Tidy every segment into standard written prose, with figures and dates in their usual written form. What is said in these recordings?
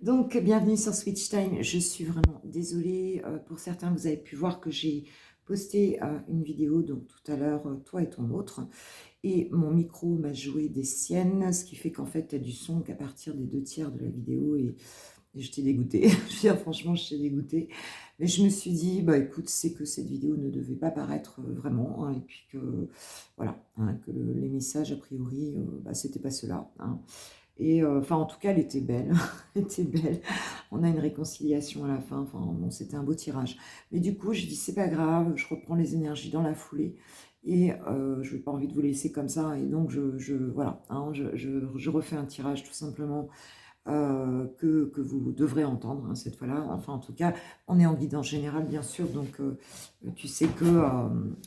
Donc, bienvenue sur Switch Time. Je suis vraiment désolée. Pour certains, vous avez pu voir que j'ai posté une vidéo, donc tout à l'heure, toi et ton autre. Et mon micro m'a joué des siennes, ce qui fait qu'en fait, tu as du son qu'à partir des 2 tiers de la vidéo. Et je t'ai dégoûtée. Je veux dire, franchement, je t'ai dégoûtée. Mais je me suis dit, bah écoute, c'est que cette vidéo ne devait pas paraître vraiment. Hein, et puis que, voilà, hein, que les messages, a priori, bah, c'était pas cela. Hein. Et enfin, en tout cas, elle était belle. Elle était belle. On a une réconciliation à la fin. Enfin, bon, c'était un beau tirage. Mais du coup, j'ai dit, c'est pas grave, je reprends les énergies dans la foulée. Et je n'ai pas envie de vous laisser comme ça. Et donc, voilà, hein, je refais un tirage tout simplement que vous devrez entendre hein, cette fois-là. Enfin, en tout cas, on est en guidance générale, bien sûr. Donc, tu sais que...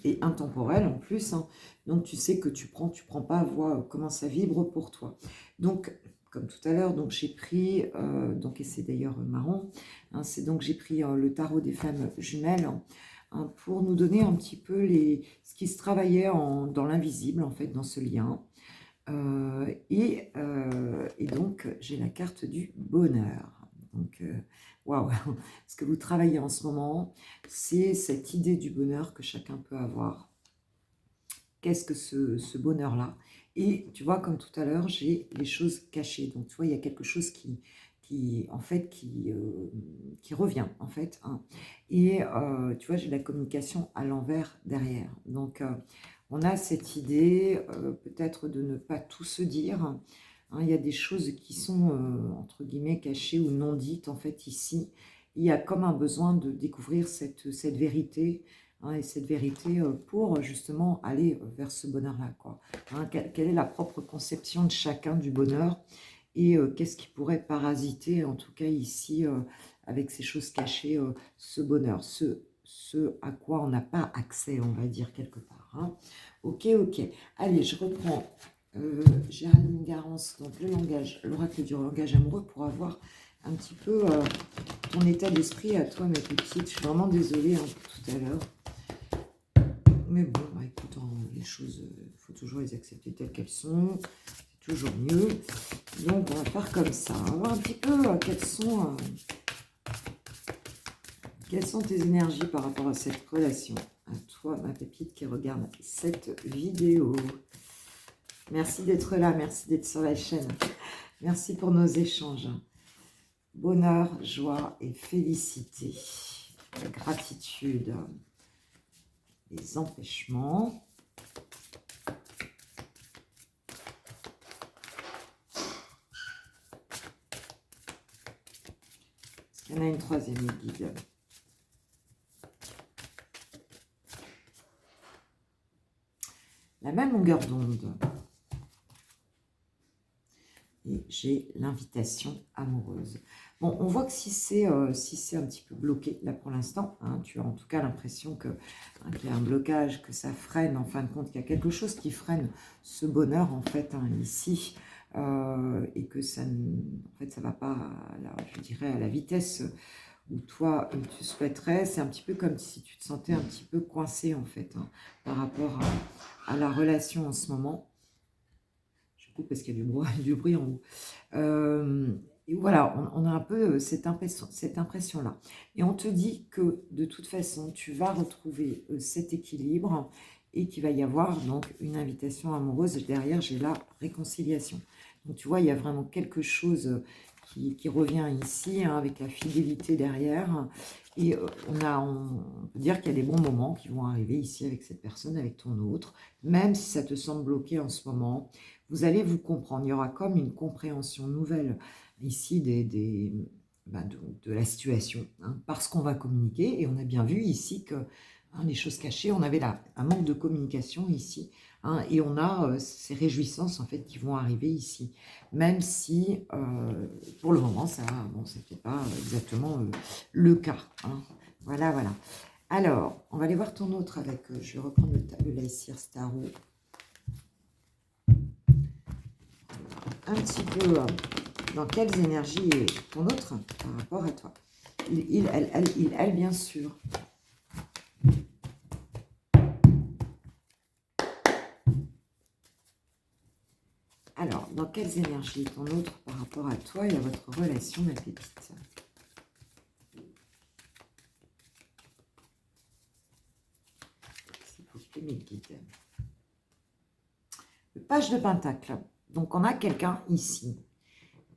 et intemporel en plus. Hein, donc, tu sais que tu prends pas, vois comment ça vibre pour toi. Donc, comme tout à l'heure, donc j'ai pris, donc, et c'est d'ailleurs marrant, hein, c'est donc j'ai pris le tarot des femmes jumelles hein, pour nous donner un petit peu ce qui se travaillait dans l'invisible, en fait, dans ce lien. Et donc, j'ai la carte du bonheur. Donc, waouh, ce que vous travaillez en ce moment, c'est cette idée du bonheur que chacun peut avoir. Qu'est-ce que ce bonheur-là? Et tu vois, comme tout à l'heure, j'ai les choses cachées. Donc, tu vois, il y a quelque chose en fait, qui revient, en fait. Hein. Et tu vois, j'ai la communication à l'envers derrière. Donc, on a cette idée peut-être de ne pas tout se dire. Hein, il y a des choses qui sont, entre guillemets, cachées ou non dites, en fait, ici. Il y a comme un besoin de découvrir cette vérité, hein, et cette vérité pour justement aller vers ce bonheur-là, quoi. Hein, quelle est la propre conception de chacun du bonheur et qu'est-ce qui pourrait parasiter, en tout cas ici, avec ces choses cachées, ce bonheur, ce à quoi on n'a pas accès, on va dire, quelque part. Hein. Ok. Allez, je reprends Géraldine Garance, donc le langage, l'oracle du langage amoureux, pour avoir un petit peu ton état d'esprit à toi, ma petite. Je suis vraiment désolée hein, pour tout à l'heure. Mais bon, bah, écoute, hein, les choses, il faut toujours les accepter telles qu'elles sont. C'est toujours mieux. Donc, on va faire comme ça. On va voir un petit peu quelles sont tes énergies par rapport à cette relation. À toi, ma pépite qui regarde cette vidéo. Merci d'être là, merci d'être sur la chaîne. Merci pour nos échanges. Bonheur, joie et félicité. Gratitude. Les empêchements. Est-ce qu'il y en a une troisième guide? La même longueur d'onde. Et j'ai l'invitation amoureuse. Bon, on voit que si c'est un petit peu bloqué, là pour l'instant, hein, tu as en tout cas l'impression qu'il y a un blocage, que ça freine, en fin de compte, qu'il y a quelque chose qui freine ce bonheur, en fait, hein, ici, et que ça ne va pas, je dirais, à la vitesse où toi, tu souhaiterais. C'est un petit peu comme si tu te sentais un petit peu coincé, en fait, hein, par rapport à la relation en ce moment. Parce qu'il y a du bruit en haut. Et voilà, on a un peu cette impression-là. Et on te dit que de toute façon, tu vas retrouver cet équilibre et qu'il va y avoir donc une invitation amoureuse. Derrière, j'ai la réconciliation. Donc tu vois, il y a vraiment quelque chose qui revient ici, hein, avec la fidélité derrière. Et on peut dire qu'il y a des bons moments qui vont arriver ici avec cette personne, avec ton autre, même si ça te semble bloqué en ce moment. Vous allez vous comprendre. Il y aura comme une compréhension nouvelle ici de la situation, hein, parce qu'on va communiquer. Et on a bien vu ici que hein, les choses cachées, on avait là un manque de communication ici. Hein, et on a ces réjouissances en fait qui vont arriver ici. Même si pour le moment, ça c'était pas exactement le cas. Hein. Voilà. Alors, on va aller voir ton autre avec, je vais reprendre le Lycir Starro. Un petit peu dans quelles énergies est ton autre par rapport à toi. Elle, bien sûr. Alors, dans quelles énergies ton autre par rapport à toi et à votre relation, ma pépite? S'il vous plaît, mes guides. Le page de Pentacle. Donc, on a quelqu'un ici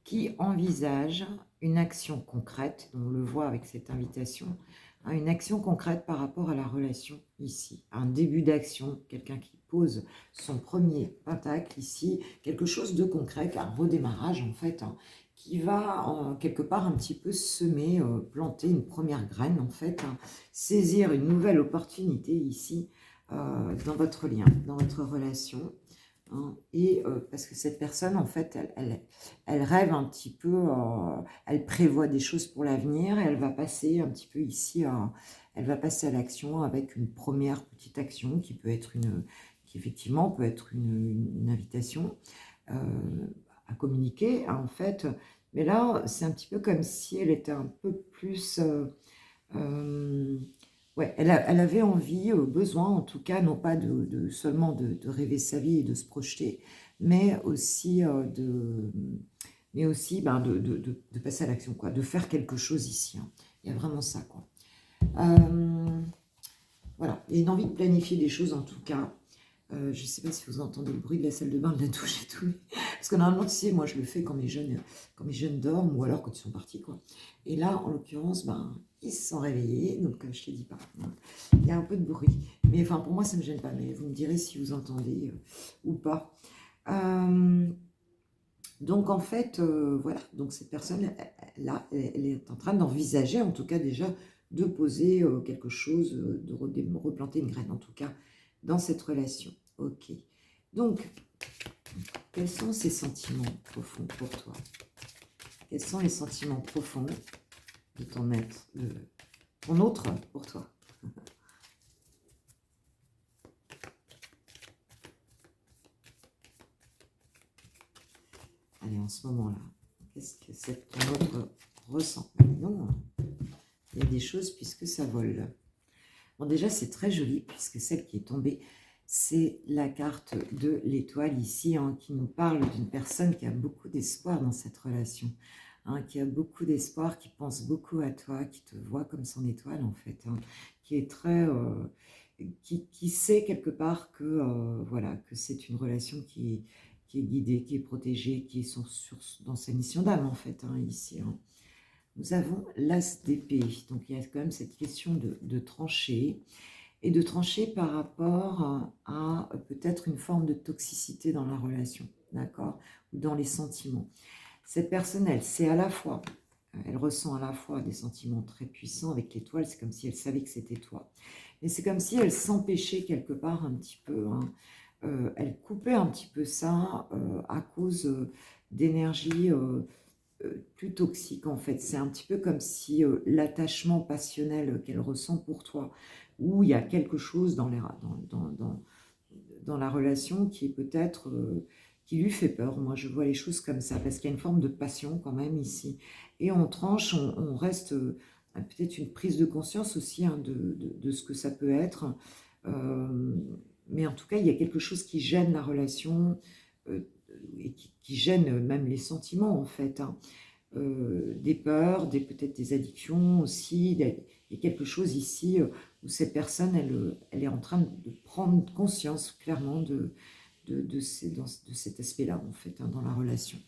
qui envisage une action concrète, on le voit avec cette invitation, hein, une action concrète par rapport à la relation ici, un début d'action, quelqu'un qui pose son premier pentacle ici, quelque chose de concret, un redémarrage en fait, hein, qui va quelque part un petit peu semer, planter une première graine en fait, hein, saisir une nouvelle opportunité ici dans votre lien, dans votre relation. Hein, et parce que cette personne, en fait, elle rêve un petit peu, elle prévoit des choses pour l'avenir et elle va passer un petit peu ici, elle va passer à l'action avec une première petite action qui peut être qui effectivement peut être une invitation à communiquer, hein, en fait. Mais là, c'est un petit peu comme si elle était un peu plus... ouais, elle avait envie, besoin en tout cas, non pas seulement de rêver sa vie et de se projeter, mais aussi, ben, de passer à l'action, quoi, de faire quelque chose ici. Hein. Il y a vraiment ça, quoi. Voilà, il y a une envie de planifier des choses en tout cas. Je ne sais pas si vous entendez le bruit de la salle de bain, de la douche et tout. Parce que normalement, tu sais, moi je le fais quand mes jeunes dorment ou alors quand ils sont partis, quoi. Et là, en l'occurrence, ben, ils se sont réveillés, donc je ne te dis pas. Hein. Il y a un peu de bruit. Mais enfin, pour moi, ça ne me gêne pas. Mais vous me direz si vous entendez ou pas. Donc en fait, voilà. Donc cette personne, là, elle est en train d'envisager, en tout cas déjà, de poser quelque chose, de replanter une graine, en tout cas, dans cette relation. Ok. Donc, quels sont ces sentiments profonds pour toi? Quels sont les sentiments profonds de ton être, de ton autre pour toi? Allez, en ce moment-là, qu'est-ce que ton autre ressent? Non, il y a des choses puisque ça vole. Bon, déjà, c'est très joli puisque celle qui est tombée, c'est la carte de l'étoile ici, hein, qui nous parle d'une personne qui a beaucoup d'espoir dans cette relation, hein, qui a beaucoup d'espoir, qui pense beaucoup à toi, qui te voit comme son étoile en fait, hein, qui est très... qui sait quelque part que, voilà, que c'est une relation qui est guidée, qui est protégée, qui est dans sa mission d'âme en fait, hein, ici. Hein. Nous avons l'as d'épée, donc il y a quand même cette question de trancher, et de trancher par rapport à peut-être une forme de toxicité dans la relation, d'accord, ou dans les sentiments. Cette personne, elle sait à la fois, elle ressent à la fois des sentiments très puissants avec l'étoile, c'est comme si elle savait que c'était toi, mais c'est comme si elle s'empêchait quelque part un petit peu, hein, elle coupait un petit peu ça à cause d'énergie plus toxique en fait. C'est un petit peu comme si l'attachement passionnel qu'elle ressent pour toi, où il y a quelque chose dans la relation qui est peut-être, qui lui fait peur. Moi je vois les choses comme ça, parce qu'il y a une forme de passion quand même ici. Et on tranche, on reste peut-être une prise de conscience aussi, hein, de ce que ça peut être. Mais en tout cas, il y a quelque chose qui gêne la relation, et qui gêne même les sentiments en fait, hein. Des peurs, peut-être des addictions aussi. Il y a quelque chose ici où cette personne, elle est en train de prendre conscience clairement de cet aspect-là en fait, hein, dans la relation.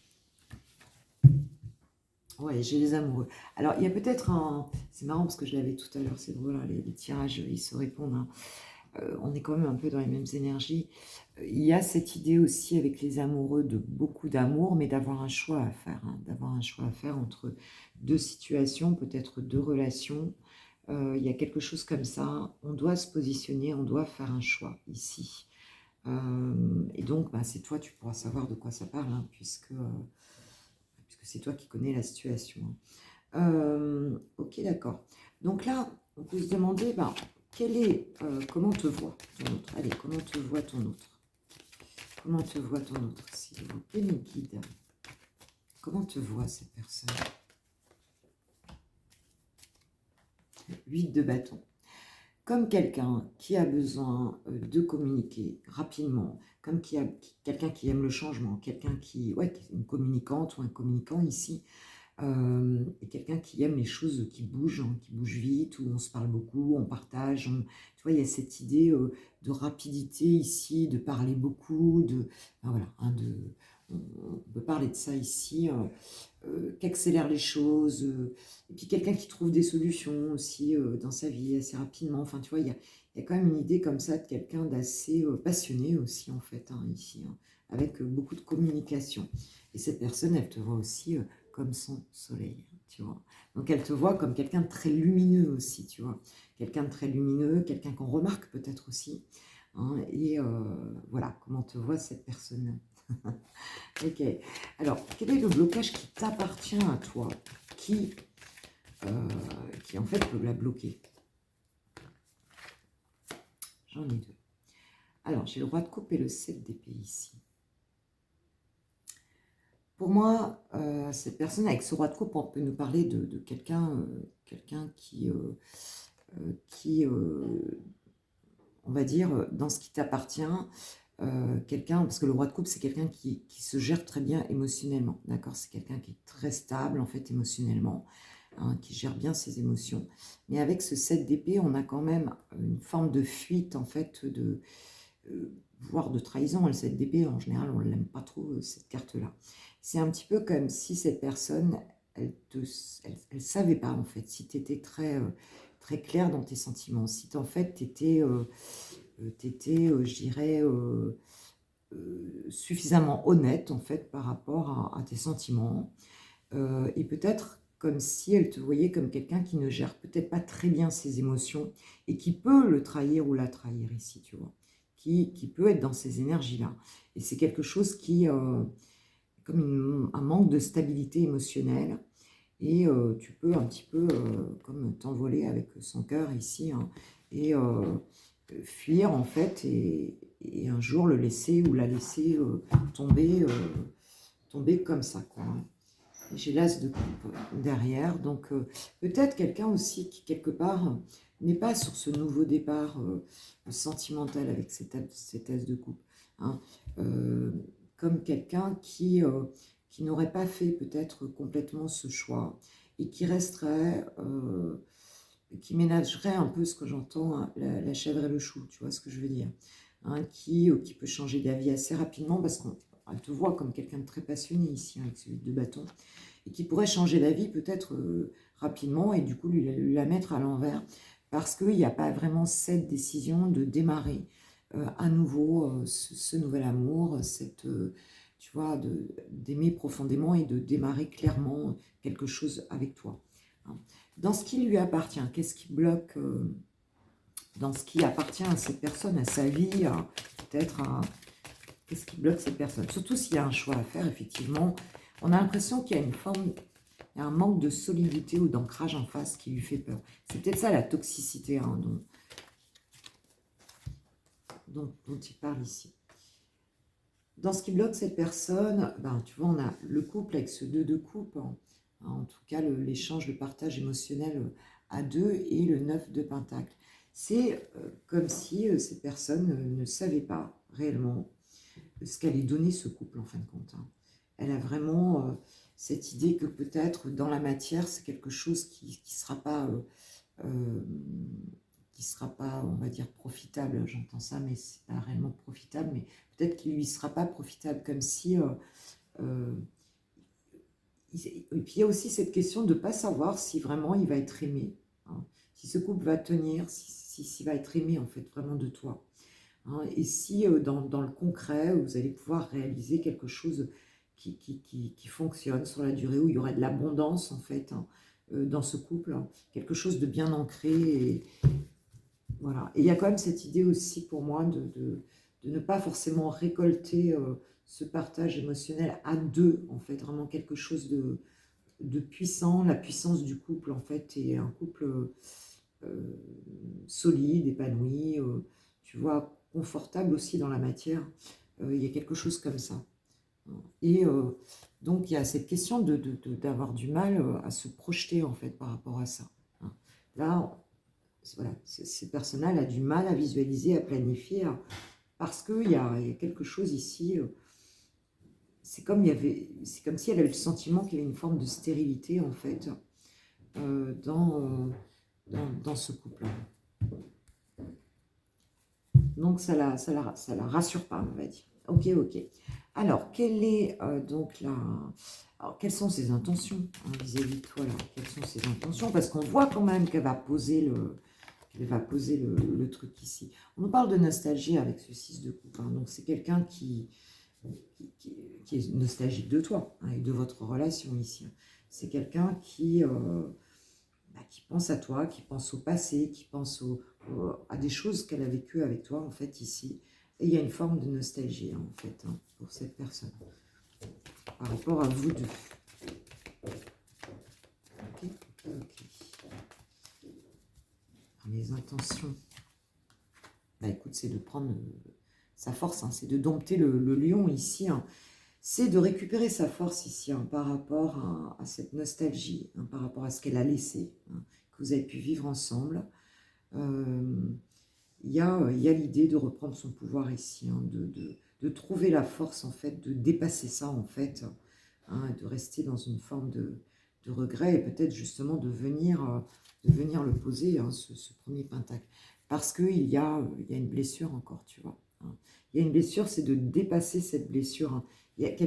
Ouais, j'ai les amoureux. Alors, il y a peut-être un... C'est marrant parce que je l'avais tout à l'heure, c'est drôle, hein, les tirages, ils se répondent, hein. On est quand même un peu dans les mêmes énergies. Il y a cette idée aussi avec les amoureux de beaucoup d'amour, mais d'avoir un choix à faire, hein, d'avoir un choix à faire entre deux situations, peut-être deux relations. Il y a quelque chose comme ça. On doit se positionner, on doit faire un choix ici. Et donc, bah, c'est toi, tu pourras savoir de quoi ça parle, hein, puisque c'est toi qui connais la situation. Hein. Ok, d'accord. Donc là, on peut se demander... Bah, comment te voit ton autre? Allez, comment te voit ton autre? Comment te voit ton autre, s'il vous plaît, mes guides? Comment te voit cette personne? 8 de bâton. comme quelqu'un qui a besoin de communiquer rapidement, comme quelqu'un qui aime le changement, quelqu'un qui est une communicante ou un communicant ici, et quelqu'un qui aime les choses qui bougent vite, où on se parle beaucoup, on partage. Tu vois, il y a cette idée de rapidité ici, de parler beaucoup, voilà, hein, on peut parler de ça ici, qui accélère les choses, et puis quelqu'un qui trouve des solutions aussi dans sa vie assez rapidement. Enfin, tu vois, il y a quand même une idée comme ça de quelqu'un d'assez passionné aussi, en fait, hein, ici, hein, avec beaucoup de communication. Et cette personne, elle te voit aussi comme son soleil, tu vois. Donc, elle te voit comme quelqu'un de très lumineux aussi, tu vois. Quelqu'un de très lumineux, quelqu'un qu'on remarque peut-être aussi. Hein, et voilà, comment te voit cette personne. Ok. Alors, quel est le blocage qui t'appartient à toi, qui, en fait peut la bloquer? J'en ai deux. Alors, j'ai le roi de coupe et le 7 d'épée ici. Pour moi, cette personne avec ce roi de coupe, on peut nous parler de quelqu'un qui on va dire, dans ce qui t'appartient, quelqu'un, parce que le roi de coupe, c'est quelqu'un qui se gère très bien émotionnellement, d'accord? C'est quelqu'un qui est très stable, en fait, émotionnellement, hein, qui gère bien ses émotions. Mais avec ce 7 d'épée, on a quand même une forme de fuite, en fait, voire de trahison. Le 7 d'épée, en général, on ne l'aime pas trop, cette carte-là. C'est un petit peu comme si cette personne, elle savait pas, en fait, si tu étais très clair dans tes sentiments, si en fait, tu étais, je dirais, suffisamment honnête, en fait, par rapport à tes sentiments. Et peut-être comme si elle te voyait comme quelqu'un qui ne gère peut-être pas très bien ses émotions et qui peut le trahir ou la trahir ici, tu vois, qui peut être dans ces énergies-là. Et c'est quelque chose qui, comme un manque de stabilité émotionnelle, et tu peux un petit peu comme t'envoler avec son cœur ici, hein, et fuir en fait, et un jour le laisser ou la laisser tomber comme ça, quoi, hein. J'ai l'as de coupe derrière, donc peut-être quelqu'un aussi qui quelque part n'est pas sur ce nouveau départ sentimental avec cet as de coupe, hein. Euh, comme quelqu'un qui n'aurait pas fait peut-être complètement ce choix et qui resterait, qui ménagerait un peu ce que j'entends, hein, la chèvre et le chou, tu vois ce que je veux dire, hein, qui peut changer d'avis assez rapidement parce qu'on te voit comme quelqu'un de très passionné ici, hein, avec celui de bâton, et qui pourrait changer d'avis peut-être rapidement et du coup lui la mettre à l'envers parce qu'il n'y a pas vraiment cette décision de démarrer à nouveau ce nouvel amour, tu vois, d'aimer profondément et de démarrer clairement quelque chose avec toi, hein. Dans ce qui lui appartient, qu'est-ce qui bloque dans ce qui appartient à cette personne, à sa vie, peut-être qu'est-ce qui bloque cette personne? Surtout s'il y a un choix à faire, effectivement, on a l'impression qu'il y a une forme, il y a un manque de solidité ou d'ancrage en face qui lui fait peur. C'est peut-être ça la toxicité, hein, dont il parle ici. Dans ce qui bloque cette personne, ben, tu vois, on a le couple avec ce 2 de coupe, hein, en tout cas l'échange, le partage émotionnel à deux, et le 9 de pentacle. C'est comme si cette personne ne savait pas réellement ce qu'allait donner ce couple en fin de compte, hein. Elle a vraiment cette idée que peut-être dans la matière, c'est quelque chose qui ne sera pas, on va dire, profitable. J'entends ça, mais c'est pas réellement profitable, mais peut-être qu'il lui sera pas profitable, comme si... et puis il y a aussi cette question de ne pas savoir si vraiment il va être aimé, hein, si ce couple va tenir, s'il va être aimé en fait vraiment de toi, hein, et si dans le concret, vous allez pouvoir réaliser quelque chose qui fonctionne sur la durée, où il y aurait de l'abondance en fait, hein, dans ce couple, hein, quelque chose de bien ancré, et voilà. Et il y a quand même cette idée aussi pour moi de ne pas forcément récolter ce partage émotionnel à deux, en fait, vraiment quelque chose de puissant, la puissance du couple en fait, et un couple solide, épanoui, tu vois, confortable aussi dans la matière. Il y a quelque chose comme ça. Et donc il y a cette question d'avoir du mal à se projeter en fait par rapport à ça, hein. Là, voilà, cette personne-là elle a du mal à visualiser, à planifier, parce qu'il y a quelque chose ici. C'est comme si elle avait le sentiment qu'il y avait une forme de stérilité, en fait, dans ce couple-là. Donc, ça la rassure pas, on va dire. Ok, ok. Alors, quelle est donc la... Alors, quelles sont ses intentions vis-à-vis de toi, là? Quelles sont ses intentions? Parce qu'on voit quand même qu'elle va poser le truc ici. On nous parle de nostalgie avec ce 6 de coupe. Donc, c'est quelqu'un qui est nostalgique de toi et de votre relation ici. C'est quelqu'un qui pense à toi, qui pense au passé, qui pense à des choses qu'elle a vécues avec toi, en fait, ici. Et il y a une forme de nostalgie, en fait, pour cette personne, par rapport à vous deux. Ok, ok, ok. Les intentions, écoute, c'est de prendre sa force, c'est de dompter le lion ici, c'est de récupérer sa force ici par rapport à cette nostalgie, par rapport à ce qu'elle a laissé, que vous avez pu vivre ensemble. Il y a l'idée de reprendre son pouvoir ici, de trouver la force, en fait, de dépasser ça, en fait, de rester dans une forme de regret et peut-être justement de venir le poser, ce premier pentacle. Parce qu'il y a une blessure encore, tu vois. Il y a une blessure, c'est de dépasser cette blessure.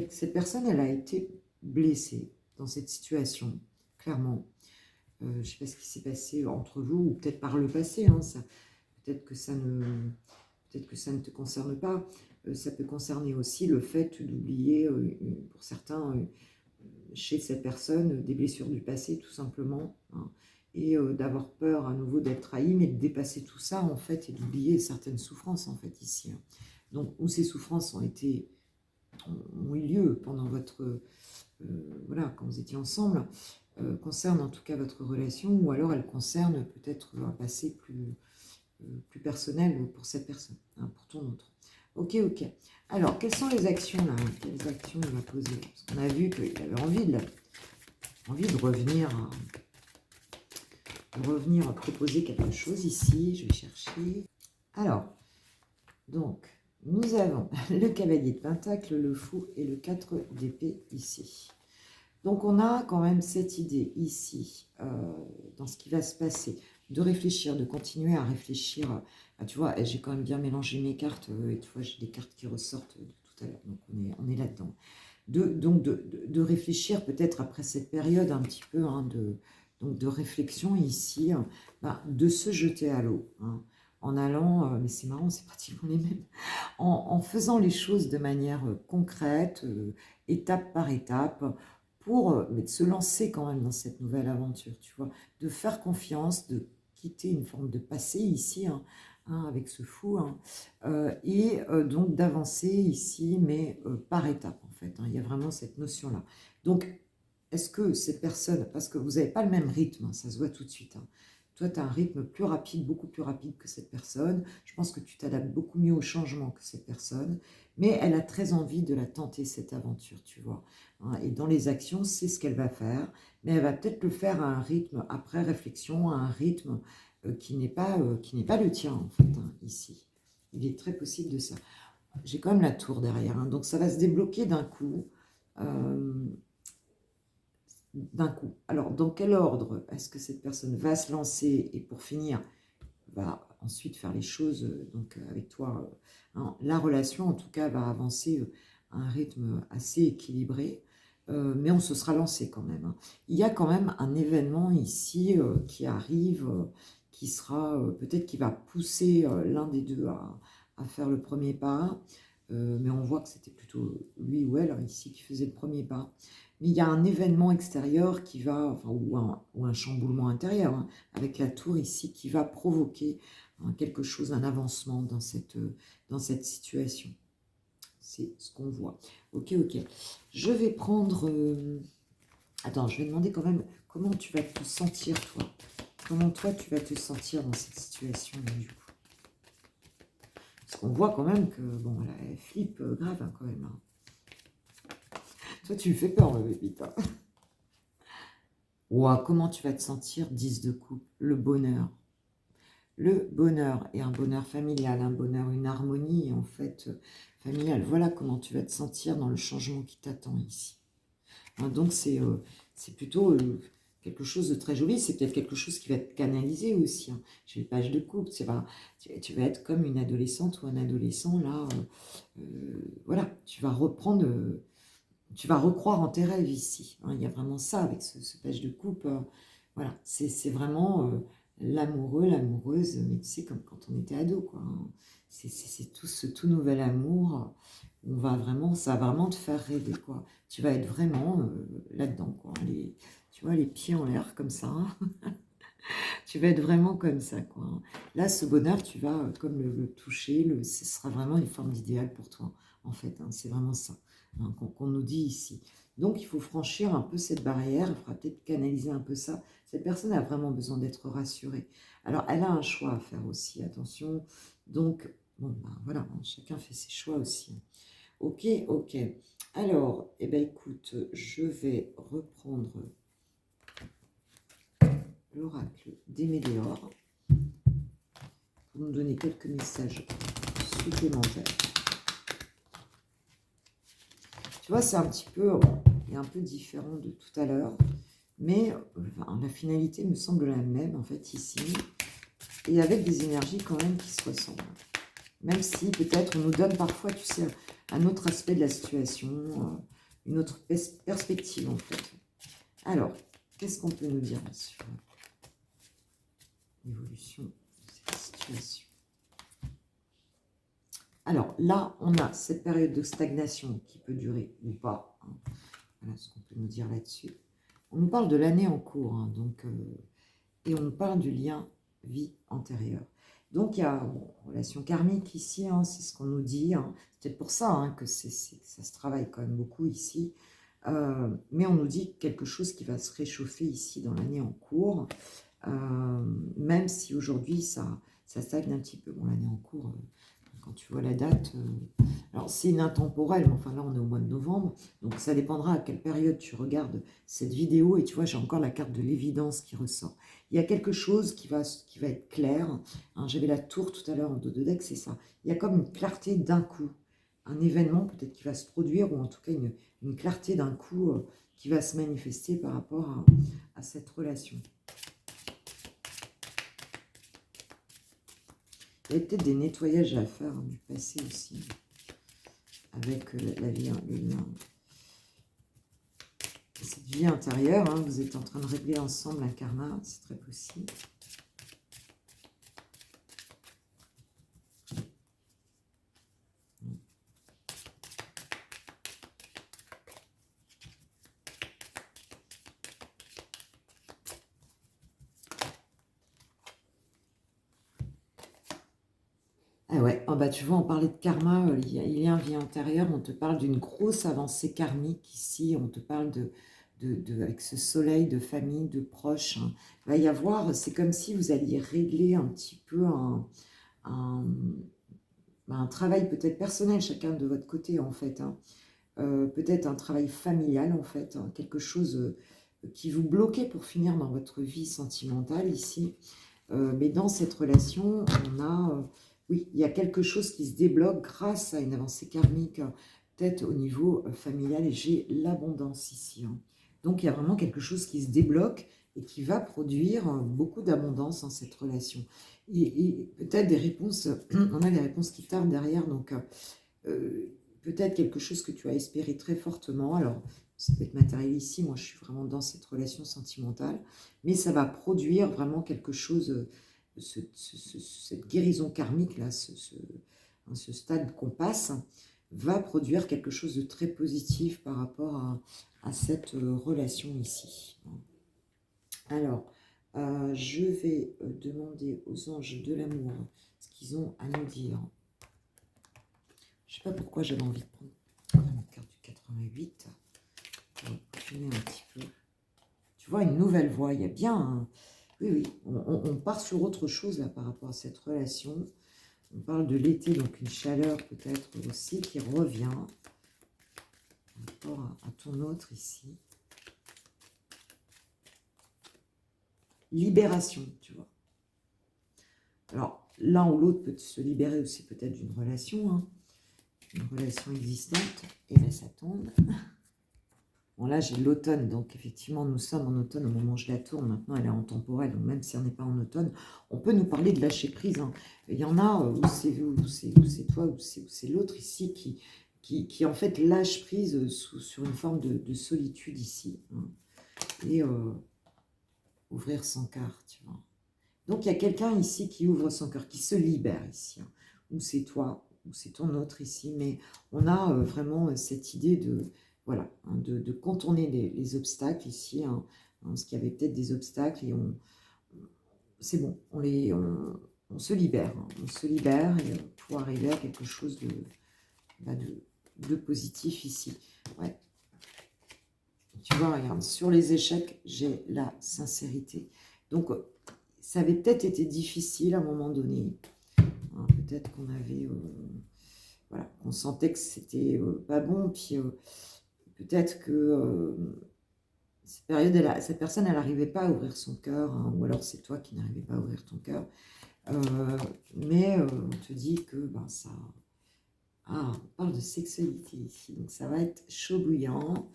Cette personne, elle a été blessée dans cette situation, clairement. Je ne sais pas ce qui s'est passé entre vous, ou peut-être par le passé, peut-être que ça ne te concerne pas. Ça peut concerner aussi le fait d'oublier, pour certains, chez cette personne, des blessures du passé, tout simplement, et d'avoir peur à nouveau d'être trahi, mais de dépasser tout ça, en fait, et d'oublier certaines souffrances, en fait, ici. Donc, où ces souffrances ont eu lieu pendant votre... voilà, quand vous étiez ensemble, concernent en tout cas votre relation, ou alors elles concernent peut-être un passé plus personnel pour cette personne, pour ton autre. Ok, ok. Alors, quelles sont les actions là? Quelles actions il va poser? Parce qu'on a vu qu'il avait envie de revenir proposer quelque chose ici. Je vais chercher. Alors, donc, nous avons le cavalier de pentacle, le fou et le 4 d'épée ici. Donc, on a quand même cette idée ici, dans ce qui va se passer, de réfléchir, de continuer à réfléchir. Tu vois, j'ai quand même bien mélangé mes cartes, et tu vois, j'ai des cartes qui ressortent de tout à l'heure, donc on est là-dedans. Donc, de réfléchir peut-être après cette période un petit peu de réflexion ici, de se jeter à l'eau, en allant, mais c'est marrant, c'est pratiquement les mêmes, en faisant les choses de manière concrète, étape par étape, pour de se lancer quand même dans cette nouvelle aventure, tu vois, de faire confiance, de quitter une forme de passé ici, avec ce fou, et donc d'avancer ici, mais par étapes, en fait. Il y a vraiment cette notion-là. Donc, est-ce que cette personne, parce que vous n'avez pas le même rythme, ça se voit tout de suite, toi, tu as un rythme plus rapide, beaucoup plus rapide que cette personne. Je pense que tu t'adaptes beaucoup mieux au changement que cette personne. Mais elle a très envie de la tenter, cette aventure, tu vois. Et dans les actions, c'est ce qu'elle va faire. Mais elle va peut-être le faire à un rythme, après réflexion, à un rythme qui n'est pas le tien, en fait, ici. Il est très possible de ça. J'ai quand même la tour derrière. Donc, ça va se débloquer d'un coup. Alors, dans quel ordre est-ce que cette personne va se lancer et pour finir, va ensuite faire les choses donc avec toi, la relation en tout cas va avancer à un rythme assez équilibré, mais on se sera lancé quand même. Il y a quand même un événement ici qui arrive, qui sera peut-être qui va pousser l'un des deux à faire le premier pas, mais on voit que c'était plutôt lui ou elle ici qui faisait le premier pas. Mais il y a un événement extérieur qui va, enfin, ou un chamboulement intérieur, avec la tour ici, qui va provoquer quelque chose, un avancement dans cette situation. C'est ce qu'on voit. Ok, ok. Je vais prendre... Attends, je vais demander quand même comment tu vas te sentir, toi. Comment toi, tu vas te sentir dans cette situation, du coup. Parce qu'on voit quand même que, bon, elle flippe grave, quand même. Toi, tu me fais peur, ma bébite. Ouah, comment tu vas te sentir, 10 de coupe, le bonheur. le bonheur, et un bonheur familial, un bonheur, une harmonie en fait familiale. Voilà comment tu vas te sentir dans le changement qui t'attend ici. Hein, donc c'est plutôt quelque chose de très joli, c'est peut-être quelque chose qui va te canaliser aussi. Hein. J'ai les pages de couple, tu vas être comme une adolescente ou un adolescent là, voilà, tu vas reprendre, tu vas recroire en tes rêves ici. Hein. Il y a vraiment ça avec ce page de coupe. Voilà, c'est vraiment l'amoureux, l'amoureuse, mais tu sais, comme quand on était ado, quoi. Hein. C'est tout ce tout nouvel amour. On va vraiment, ça va vraiment te faire rêver, quoi. Tu vas être vraiment là-dedans, quoi. Tu vois, les pieds en l'air comme ça. Hein. Tu vas être vraiment comme ça, quoi. Hein. Là, ce bonheur, tu vas comme le toucher, ce sera vraiment une forme d'idéal pour toi, en fait. Hein. C'est vraiment ça hein, qu'on nous dit ici. Donc, il faut franchir un peu cette barrière. Il faudra peut-être canaliser un peu ça. Cette personne a vraiment besoin d'être rassurée. Alors, elle a un choix à faire aussi, attention. Donc, bon, ben, voilà, hein, chacun fait ses choix aussi. Ok, ok. Alors, eh ben, écoute, je vais reprendre l'oracle des Médéors pour nous donner quelques messages supplémentaires. Tu vois, c'est un petit peu, il est un peu différent de tout à l'heure, mais enfin, la finalité me semble la même en fait ici, et avec des énergies quand même qui se ressemblent. Même si peut-être on nous donne parfois, tu sais, un autre aspect de la situation, une autre perspective en fait. Alors, qu'est-ce qu'on peut nous dire sur l'évolution de cette situation? Alors là, on a cette période de stagnation qui peut durer ou pas. Hein. Voilà ce qu'on peut nous dire là-dessus. On nous parle de l'année en cours, hein, donc, et on nous parle du lien vie antérieure. Donc il y a relation karmique ici, hein, c'est ce qu'on nous dit. Hein. C'est peut-être pour ça hein, que ça se travaille quand même beaucoup ici. Mais on nous dit quelque chose qui va se réchauffer ici dans l'année en cours, même si aujourd'hui ça stagne un petit peu. Bon, l'année en cours, quand tu vois la date, alors c'est une intemporelle, mais enfin là on est au mois de novembre, donc ça dépendra à quelle période tu regardes cette vidéo, et tu vois j'ai encore la carte de l'évidence qui ressort. Il y a quelque chose qui va être clair, hein, j'avais la tour tout à l'heure en dos de deck, c'est ça, il y a comme une clarté d'un coup, un événement peut-être qui va se produire, ou en tout cas une clarté d'un coup qui va se manifester par rapport à cette relation. Il y a peut-être des nettoyages à faire du passé aussi, avec la vie, cette vie intérieure. Hein, vous êtes en train de régler ensemble un karma, c'est très possible. Ah ouais, oh bah tu vois, on parlait de karma, il y a un vie antérieure, on te parle d'une grosse avancée karmique ici, on te parle avec ce soleil de famille, de proches. Hein. Il va y avoir, c'est comme si vous alliez régler un petit peu un travail peut-être personnel, chacun de votre côté en fait. Hein. Peut-être un travail familial en fait, hein, quelque chose qui vous bloquait pour finir dans votre vie sentimentale ici. Mais dans cette relation, on a, oui, il y a quelque chose qui se débloque grâce à une avancée karmique, peut-être au niveau familial, et j'ai l'abondance ici. Hein. Donc il y a vraiment quelque chose qui se débloque et qui va produire beaucoup d'abondance dans cette relation. Et peut-être des réponses, on a des réponses qui tardent derrière, donc peut-être quelque chose que tu as espéré très fortement. Alors, ça peut être matériel ici, moi je suis vraiment dans cette relation sentimentale, mais ça va produire vraiment quelque chose, cette guérison karmique, là, ce stade qu'on passe, va produire quelque chose de très positif par rapport à cette relation ici. Alors, je vais demander aux anges de l'amour ce qu'ils ont à nous dire. Je ne sais pas pourquoi j'avais envie de prendre la carte du 88. On va peaufiner un petit peu. Tu vois, une nouvelle voie. Il y a bien un... Oui, oui. On part sur autre chose là par rapport à cette relation. On parle de l'été, donc une chaleur peut-être aussi qui revient par rapport à ton autre ici. Libération, tu vois. Alors, l'un ou l'autre peut se libérer aussi peut-être d'une relation, hein, une relation existante. Et bien, ça tombe. Bon, là, j'ai l'automne, donc effectivement, nous sommes en automne au moment où je la tourne. Maintenant, elle est en temporel, donc même si on n'est pas en automne, on peut nous parler de lâcher prise, hein. Il y en a où c'est toi, où c'est l'autre ici qui en fait lâche prise sur une forme de solitude ici, hein. Et ouvrir son cœur, tu vois. Donc, il y a quelqu'un ici qui ouvre son cœur, qui se libère ici, hein. Ou c'est toi, ou c'est ton autre ici, mais on a vraiment cette idée de, voilà, hein, de contourner les obstacles ici, hein, parce qu'il y avait peut-être des obstacles et c'est bon, on se libère, hein, on se libère et pour arriver à quelque chose bah, de positif ici. Ouais. Tu vois, regarde, sur les échecs, j'ai la sincérité. Donc, ça avait peut-être été difficile à un moment donné. Hein, peut-être qu'on avait, voilà, on sentait que c'était pas bon. Puis peut-être que cette personne, elle n'arrivait pas à ouvrir son cœur, hein, ou alors c'est toi qui n'arrivais pas à ouvrir ton cœur. Mais on te dit que ben, ça... Ah, on parle de sexualité ici, donc ça va être chaud bouillant.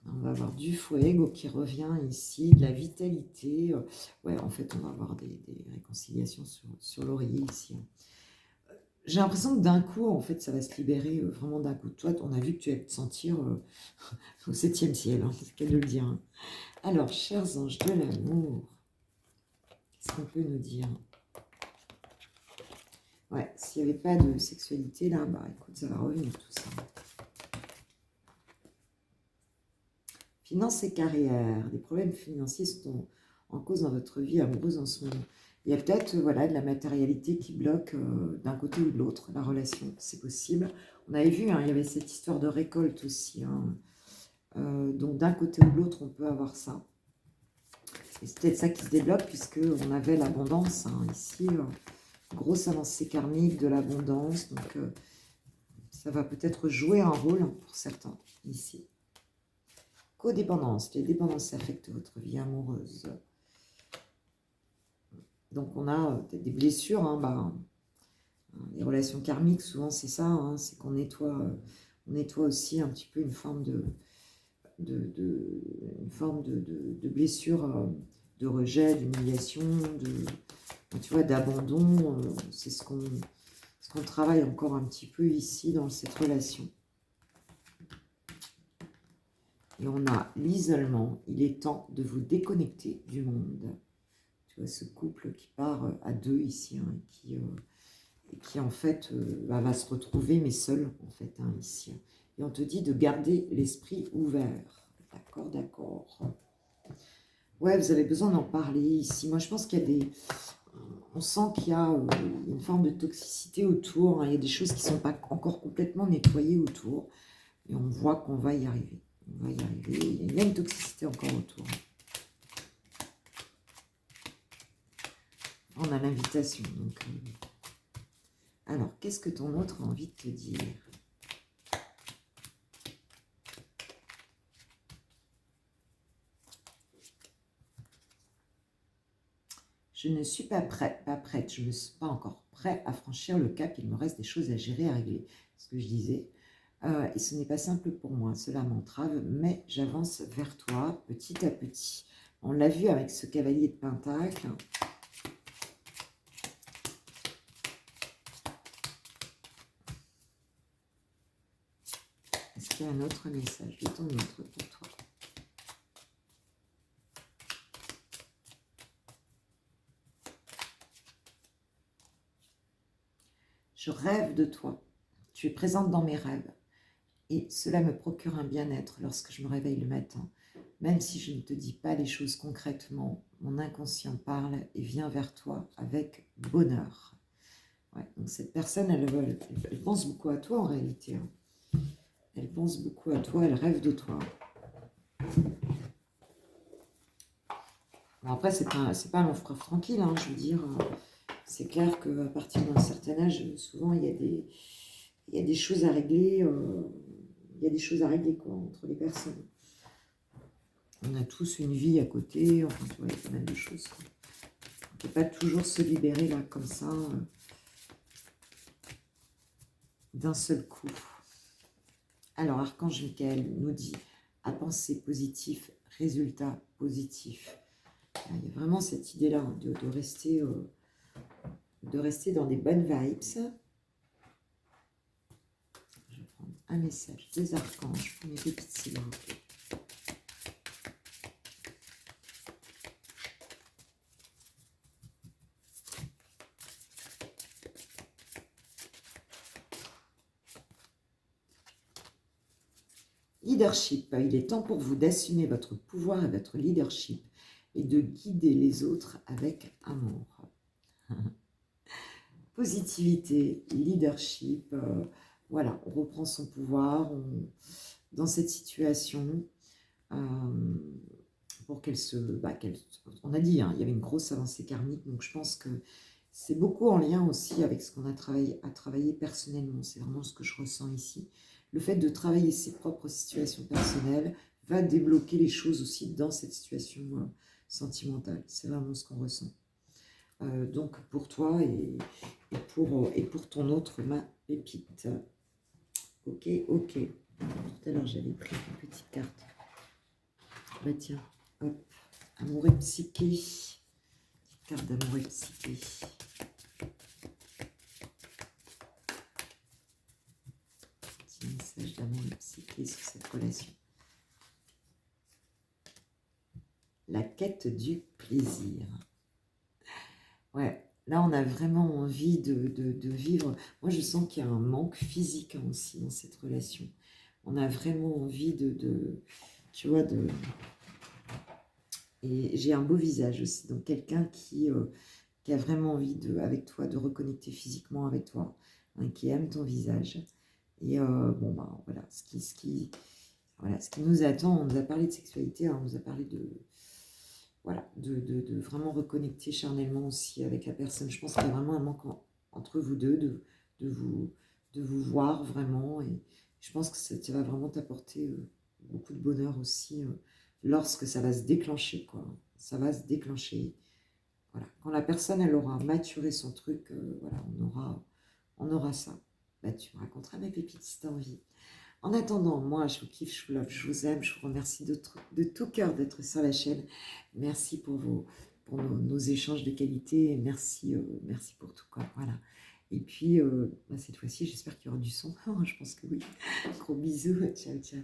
On va avoir du fuego qui revient ici, de la vitalité. Ouais, en fait, on va avoir des réconciliations sur l'oreiller ici, hein. J'ai l'impression que d'un coup, en fait, ça va se libérer vraiment d'un coup. Toi, on a vu que tu allais te sentir au 7e ciel, hein, c'est qu'à de le dire, hein. Alors, chers anges de l'amour, qu'est-ce qu'on peut nous dire? Ouais, s'il n'y avait pas de sexualité, là, bah écoute, ça va revenir tout ça. Finances et carrière, des problèmes financiers sont en cause dans votre vie amoureuse en ce moment. Il y a peut-être voilà, de la matérialité qui bloque d'un côté ou de l'autre la relation, c'est possible. On avait vu, hein, il y avait cette histoire de récolte aussi, hein. Donc d'un côté ou de l'autre, on peut avoir ça. Et c'est peut-être ça qui se débloque puisqu'on avait l'abondance, hein, ici, grosse avancée karmique de l'abondance. Donc ça va peut-être jouer un rôle pour certains ici. Codépendance, les dépendances affectent votre vie amoureuse. Donc on a peut-être des blessures, hein, bah, les relations karmiques, souvent c'est ça, hein, c'est qu'on nettoie aussi un petit peu une forme de blessure, de rejet, d'humiliation, tu vois, d'abandon. C'est ce qu'on travaille encore un petit peu ici dans cette relation. Et on a l'isolement. Il est temps de vous déconnecter du monde. Tu vois, ce couple qui part à deux ici, hein, qui en fait va se retrouver, mais seul, en fait, hein, ici. Et on te dit de garder l'esprit ouvert. D'accord, d'accord. Ouais, vous avez besoin d'en parler ici. Moi, je pense qu'il y a des... On sent qu'il y a une forme de toxicité autour, hein. Il y a des choses qui ne sont pas encore complètement nettoyées autour. Et on voit qu'on va y arriver. On va y arriver. Il y a une toxicité encore autour. On a l'invitation. Donc, alors, qu'est-ce que ton autre a envie de te dire? Je ne suis pas prête, je ne suis pas encore prêt à franchir le cap, il me reste des choses à gérer, à régler. C'est ce que je disais. Et ce n'est pas simple pour moi, cela m'entrave, mais j'avance vers toi petit à petit. On l'a vu avec ce cavalier de Pentacle. Est-ce qu'il y a un autre message de ton autre pour toi? Je rêve de toi. Tu es présente dans mes rêves. Et cela me procure un bien-être lorsque je me réveille le matin. Même si je ne te dis pas les choses concrètement, mon inconscient parle et vient vers toi avec bonheur. Ouais, donc cette personne, elle pense beaucoup à toi en réalité, hein. Elle pense beaucoup à toi, elle rêve de toi. Bon, après, c'est pas un long fleuve tranquille, hein, je veux dire. C'est clair qu'à partir d'un certain âge, souvent, il y a des choses à régler. Il y a des choses à régler, quoi, entre les personnes. On a tous une vie à côté, enfin, tu vois, il y a pas mal de choses, quoi. Et pas toujours se libérer là, comme ça, d'un seul coup. Alors, Archange Michael nous dit à penser positif, résultat positif. Il y a vraiment cette idée-là de rester dans des bonnes vibes. Je vais prendre un message des archanges pour mes pépites, s'il vous plaît. Leadership, il est temps pour vous d'assumer votre pouvoir et votre leadership et de guider les autres avec amour. Positivité, leadership, voilà, on reprend son pouvoir dans cette situation pour qu'elle se... on a dit, hein, il y avait une grosse avancée karmique, donc je pense que c'est beaucoup en lien aussi avec ce qu'on a travaillé personnellement. C'est vraiment ce que je ressens ici. Le fait de travailler ses propres situations personnelles va débloquer les choses aussi dans cette situation sentimentale. C'est vraiment ce qu'on ressent. Donc pour toi et pour ton autre, ma pépite. Ok, ok. Tout à l'heure, j'avais pris une petite carte. Bah tiens, hop. Amour et psyché. Petite carte d'amour et psyché. Petit message d'amour et psyché sur cette relation. La quête du plaisir. Ouais, là on a vraiment envie de vivre. Moi je sens qu'il y a un manque physique aussi dans cette relation. On a vraiment envie tu vois, Et j'ai un beau visage aussi, donc quelqu'un qui a vraiment envie avec toi, de reconnecter physiquement avec toi, hein, qui aime ton visage. Et bon, ben voilà, voilà, ce qui nous attend, on nous a parlé de sexualité, hein, on nous a parlé voilà, de vraiment reconnecter charnellement aussi avec la personne. Je pense qu'il y a vraiment un manque entre vous deux, de vous voir vraiment. Et je pense que ça va vraiment t'apporter beaucoup de bonheur aussi lorsque ça va se déclencher, quoi. Ça va se déclencher. Voilà. Quand la personne, elle aura maturé son truc, voilà, on aura ça. Bah, tu me raconteras mes pépites si tu as envie. En attendant, moi, je vous kiffe, je vous love, je vous aime, je vous remercie de tout cœur d'être sur la chaîne. Merci pour nos échanges de qualité. Et merci pour tout, quoi. Voilà. Et puis, cette fois-ci, j'espère qu'il y aura du son. Je pense que oui. Gros bisous. Ciao, ciao.